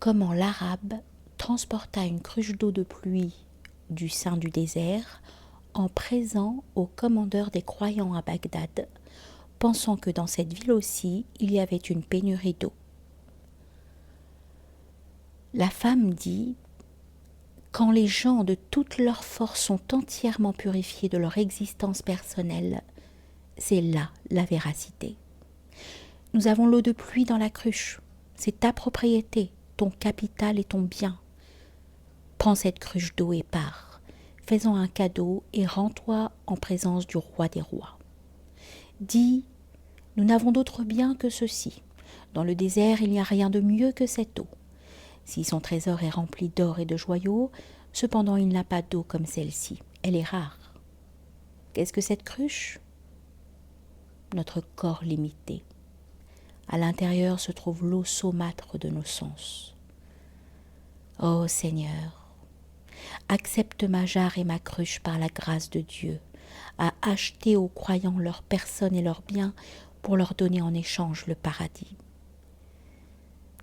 comment l'Arabe transporta une cruche d'eau de pluie du sein du désert en présent au commandeur des croyants à Bagdad, pensant que dans cette ville aussi il y avait une pénurie d'eau. La femme dit: quand les gens de toute leur force sont entièrement purifiés de leur existence personnelle, c'est là la véracité. Nous avons l'eau de pluie dans la cruche, c'est ta propriété, ton capital et ton bien. Prends cette cruche d'eau et pars, fais-en un cadeau et rends-toi en présence du roi des rois. Dis: nous n'avons d'autre bien que ceci. Dans le désert, il n'y a rien de mieux que cette eau. Si son trésor est rempli d'or et de joyaux, cependant il n'a pas d'eau comme celle-ci, elle est rare. Qu'est-ce que cette cruche? Notre corps limité. À l'intérieur se trouve l'eau saumâtre de nos sens. Ô Seigneur, accepte ma jarre et ma cruche par la grâce de Dieu, à acheter aux croyants leur personne et leurs biens pour leur donner en échange le paradis.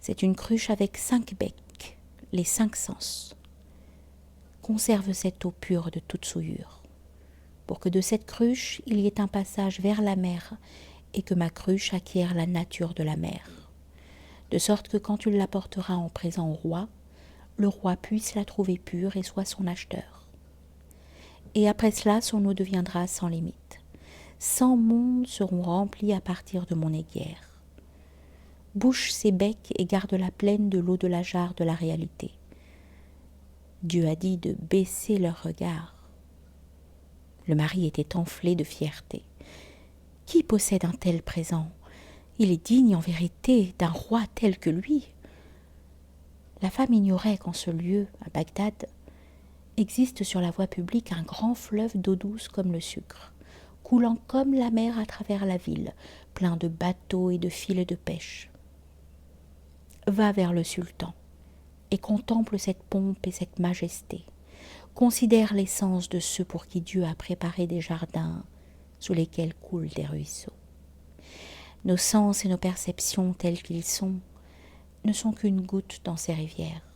C'est une cruche avec 5 becs, les 5 sens. Conserve cette eau pure de toute souillure, pour que de cette cruche il y ait un passage vers la mer et que ma cruche acquiert la nature de la mer, de sorte que quand tu l'apporteras en présent au roi, le roi puisse la trouver pure et soit son acheteur. Et après cela, son eau deviendra sans limite. 100 mondes seront remplis à partir de mon aiguère. Bouche ces becs et garde-la pleine de l'eau de la jarre de la réalité. Dieu a dit de baisser leur regard. Le mari était enflé de fierté. Qui possède un tel présent? Il est digne en vérité d'un roi tel que lui. La femme ignorait qu'en ce lieu, à Bagdad, existe sur la voie publique un grand fleuve d'eau douce comme le sucre, coulant comme la mer à travers la ville, plein de bateaux et de filets de pêche. Va vers le sultan et contemple cette pompe et cette majesté. Considère l'essence de ceux pour qui Dieu a préparé des jardins sous lesquels coulent des ruisseaux. Nos sens et nos perceptions tels qu'ils sont ne sont qu'une goutte dans ces rivières.